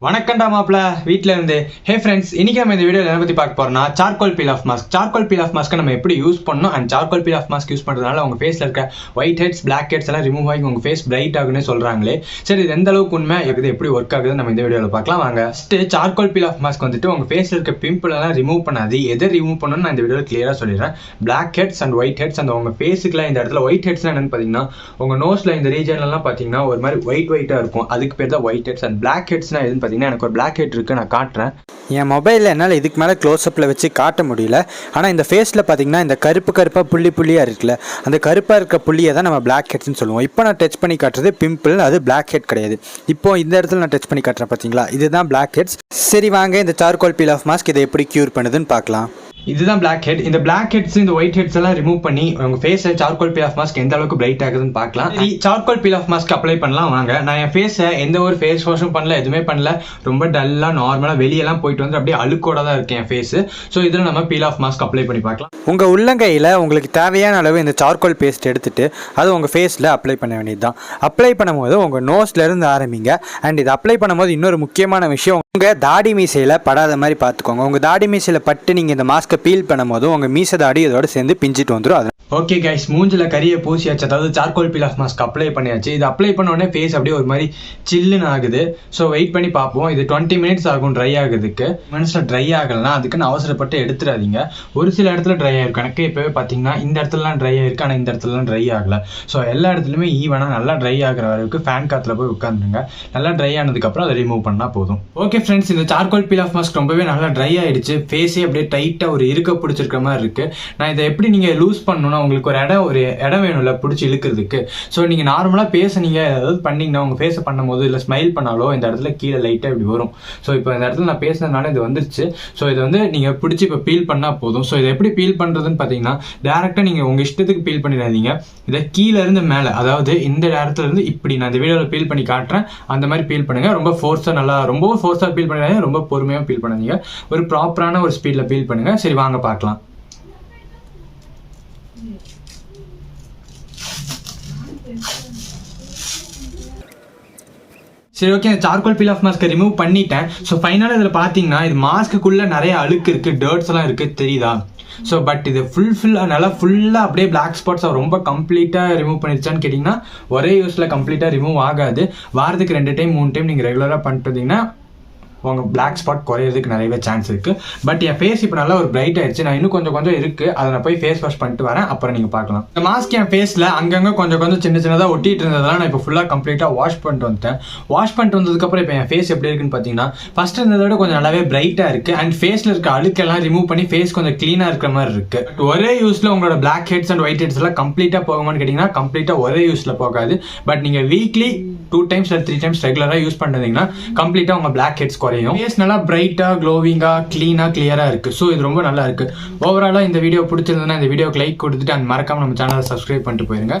வணக்கம்டா மாப்ள வீட்ல இருந்து. ஹே ஃப்ரெண்ட்ஸ், இன்னைக்கு நம்ம இந்த வீடியோவில் என்ன பற்றி பார்க்க போறோம்னா charcoal peel off mask. Charcoal peel off மாஸ்க்கை நம்ம எப்படி யூஸ் பண்ணணும் and charcoal peel off mask use பண்ணுறதுனால உங்கள் ஃபேஸில் இருக்க ஒயிட் ஹெட்ஸ் பிளாக் ஹெட்ஸ் எல்லாம் ரிமூவ் ஆகி உங்கள் ஃபேஸ் பிரைட் ஆகுன்னு சொல்கிறாங்களே. சரி, இது எந்த அளவுக்கு உண்மை, இது எப்படி ஒர்க் ஆகுதுன்னு நம்ம இந்த வீடியோவில் பார்க்கலாம் வாங்க. First charcoal peel off mask வந்துட்டு உங்கள் ஃபேஸில் இருக்க பிம்பிள் எல்லாம் ரிமூவ் பண்ணாது. எதை ரிமூவ் பண்ணணும்னு நான் இந்த வீடியோவில் கிளியராக சொல்லிடுறேன். Blackheads and whiteheads. அந்த உங்கள் ஃபேஸுக்குலாம் இந்த இடத்துல ஒயிட் ஹெட்ஸ்லாம் என்னன்னு பார்த்தீங்கன்னா உங்கள் நோஸில் இந்த ரீஜன்லாம் பார்த்தீங்கன்னா ஒரு மாதிரி ஒயிட்டாக இருக்கும். அதுக்கு பேர் தான் ஒயிட் ஹெட்ஸ். அண்ட் பிளாக் ஹெட்ஸ்னா எதுன்னு பார்த்தீங்கன்னா எனக்கு ஒரு பிளாக் ஹெட் இருக்கு, நான் காட்டுறேன். என் மொபைலில் என்னால் இதுக்கு மேலே க்ளோஸ்அப்பில் வச்சு காட்ட முடியல. ஆனால் இந்த ஃபேஸில் பார்த்தீங்கன்னா இந்த கருப்பாக புள்ளியாக இருக்குல்ல, அந்த கருப்பாக இருக்க புள்ளியை தான் நம்ம பிளாக் ஹெட்ஸ்னு சொல்லுவோம். இப்போ நான் டச் பண்ணி காட்டுறது பிம்பிள், அது பிளாக் ஹெட் கிடையாது. இப்போ இந்த இடத்துல நான் டச் பண்ணி காட்டுறேன் பார்த்தீங்களா, இதுதான் பிளாக் ஹெட்ஸ். சரி வாங்க, இந்த சார்கோல் பீல் ஆஃப் மாஸ்க் இதை எப்படி க்யூர் பண்ணுதுன்னு பார்க்கலாம். இதுதான் பிளாக் ஹெட். இந்த பிளாக் ஹெட்ஸ் இந்த ஒயிட் ஹெட்ஸ் எல்லாம் ரிமூவ் பண்ணி உங்க ஃபேஸை சார்கோல் பீல் ஆஃப் மாஸ்க் எந்த அளவுக்கு பிரைட் ஆகுதுன்னு பார்க்கலாம். Charcoal peel off mask apply பண்ணலாம் வாங்க. நான் என் ஃபேஸை எந்த ஒரு ஃபேஸ் வாஷும் பண்ணல, எதுவுமே பண்ணல. ரொம்ப டல்லா நார்மலா வெளியெல்லாம் போயிட்டு வந்து அப்படியே அழுக்கோட தான் இருக்கு என் ஃபேஸ். ஸோ இதில் நம்ம பீல் ஆஃப் மாஸ்க் அப்ளை பண்ணி பார்க்கலாம். உங்க உள்ளங்கையில் உங்களுக்கு தேவையான அளவு இந்த சார்கோல் பேஸ்ட் எடுத்துட்டு அது உங்க ஃபேஸில் அப்ளை பண்ண வேண்டியது தான். அப்ளை பண்ணும்போது உங்க நோஸ்ல இருந்து ஆரம்பிங்க. அண்ட் இது அப்ளை பண்ணும்போது இன்னொரு முக்கியமான விஷயம், உங்க தாடி மீசையில் படாத மாதிரி பார்த்துக்கோங்க. உங்க தாடி மீசையில் பட்டு நீங்க இந்த மாஸ்க்கை பீல் பண்ணும்போது உங்க மீசை தாடி இதோட சேர்ந்து பிஞ்சிட்டு வந்துடும். ஓகே கைஸ், மூஞ்சில் கரியை பூசியாச்சு, அதாவது charcoal peel off mask apply பண்ணியாச்சு. இது அப்ளை பண்ண உடனே ஃபேஸ் அப்படியே ஒரு மாதிரி சில்லுன்னு ஆகுது. ஸோ வெயிட் பண்ணி பார்ப்போம். இது 20 மினிட்ஸ் ஆகும் ட்ரை ஆகுதுக்கு. மினிட்ஸில் ட்ரை ஆகலைன்னா அதுக்குன்னு அவசரப்பட்டு எடுத்துடாதீங்க. ஒரு சில இடத்துல ட்ரை ஆகிருக்கும். எனக்கு இப்போவே பார்த்தீங்கன்னா இந்த இடத்துலலாம் ட்ரை ஆகிருக்கு, ஆனால் இந்த இடத்துலலாம் ட்ரை ஆகலை. ஸோ எல்லா இடத்துலையுமே ஈவனாக நல்லா ட்ரை ஆகிற வரைக்கும் ஃபேன் காற்றுல போய் உட்காந்துருங்க. நல்லா ட்ரை ஆனதுக்கப்புறம் அதை ரிமூவ் பண்ணால் போதும். ஓகே ஃப்ரெண்ட்ஸ், இந்த சார்கோல் பீல் ஆஃப் மாஸ்க் ரொம்பவே நல்லா ட்ரை ஆகிடுச்சு. ஃபேஸே அப்படியே டைட்டாக ஒரு இருக்க பிடிச்சிருக்க மாதிரி இருக்குது. நான் இதை எப்படி நீங்கள் லூஸ் பண்ணணும்னா உங்களுக்கு ஒரு இடம் வேணும்ல பிடிச்சி இழுக்கிறதுக்கு. ஸோ நீங்கள் நார்மலாக பேசுனீங்க ஏதாவது பண்ணிங்கன்னா உங்கள் ஃபேஸை பண்ணும்போது இல்லை ஸ்மைல் பண்ணாலோ இந்த இடத்துல கீழே லைட்டாக இப்படி வரும். ஸோ இப்போ இந்த இடத்துல நான் பேசுனதுனால இது வந்துருச்சு. ஸோ இதை வந்து நீங்கள் பிடிச்சி இப்போ பீல் பண்ணால் போதும். ஸோ இதை எப்படி பீல் பண்ணுறதுன்னு பார்த்தீங்கன்னா டேரெக்டாக நீங்கள் உங்கள் இஷ்டத்துக்கு பீல் பண்ணிடாதீங்க. இதை கீழே இருந்து மேலே, அதாவது இந்த இடத்துல இருந்து இப்படி நான் இந்த வீடியோவில் பீல் பண்ணி காட்டுறேன், அந்த மாதிரி பீல் பண்ணுங்கள். ரொம்ப ஃபோர்ஸாக நல்லா ரொம்ப ஃபோர்ஸாக பீல் பண்ணிடாதீங்க, ரொம்ப பொறுமையாக பீல் பண்ணாதீங்க. ஒரு ப்ராப்பரான ஒரு ஸ்பீடில் பீல் பண்ணுங்கள். சரி வாங்க பார்க்கலாம். சரி ஓகே, இந்த சார்கோல் பீல் ஆஃப் மாஸ்க்கை ரிமூவ் பண்ணிட்டேன். ஸோ ஃபைனலாக இதில் பார்த்தீங்கன்னா இது மாஸ்க்குள்ளே நிறைய அழுக்கு இருக்குது, டர்ட்ஸ் எல்லாம் இருக்குது, தெரியுதா? ஸோ பட் இது நல்லா ஃபுல்லாக அப்படியே பிளாக் ஸ்பாட்ஸை ரொம்ப கம்ப்ளீட்டாக ரிமூவ் பண்ணிடுச்சான்னு கேட்டிங்கன்னா ஒரே யூஸில் கம்ப்ளீட்டாக ரிமூவ் ஆகாது. வாரத்துக்கு 2 டைம் 3 டைம் நீங்கள் ரெகுலராக பண்ணிட்டு வந்தீங்கன்னா உங்கள் பிளாக் ஸ்பாட் குறையிறதுக்கு நிறையவே சான்ஸ் இருக்குது. பட் என் ஃபேஸ் இப்போ நல்லா ஒரு பிரைட் ஆயிடுச்சு. நான் இன்னும் கொஞ்சம் இருக்குது, அதை நான் போய் ஃபேஸ் வாஷ் பண்ணிட்டு வரேன், அப்புறம் நீங்கள் பார்க்கலாம். இந்த மாஸ்க் என் ஃபேஸில் அங்கங்கே கொஞ்சம் சின்னதாக ஒட்டிட்டு இருந்ததெல்லாம் நான் இப்போ ஃபுல்லாக கம்ப்ளீட்டாக வாஷ் பண்ணிட்டு வந்துட்டேன். வாஷ் பண்ணிட்டு வந்ததுக்கப்புறம் இப்போ என் ஃபேஸ் எப்படி இருக்குன்னு பார்த்தீங்கன்னா ஃபர்ஸ்ட் இருந்ததை விட கொஞ்சம் நல்லாவே பிரைட்டாக இருக்குது. அண்ட் ஃபேஸில் இருக்க அழுக்கெல்லாம் ரிமூவ் பண்ணி ஃபேஸ் கொஞ்சம் க்ளீனாக இருக்கிற மாதிரி இருக்குது. பட் ஒரே யூஸில் உங்களோட blackheads and whiteheads எல்லாம் கம்ப்ளீட்டாக போகுமான்னு கேட்டிங்கன்னா கம்ப்ளீட்டாக ஒரே யூஸில் போகாது. பட் நீங்கள் வீக்லி 2 டைம்ஸ் இல்லை 3 டைம்ஸ் ரெகுலராக யூஸ் பண்ணுறீங்கன்னா கம்ப்ளீட்டாக உங்கள் பிளாக் ஹெட்ஸ் குறையும். ஃபேஸ் நல்லா பிரைட்டாக க்ளோவிங்காக க்ளீனாக கிளியராக இருக்குது. ஸோ இது ரொம்ப நல்லா இருக்குது. ஓவராலாக இந்த வீடியோ பிடிச்சிருந்ததுன்னா இந்த வீடியோக்கு லைக் கொடுத்துட்டு அண்ட் மறக்காம நம்ம சேனலை சப்ஸ்கிரைப் பண்ணிட்டு போயிருங்க.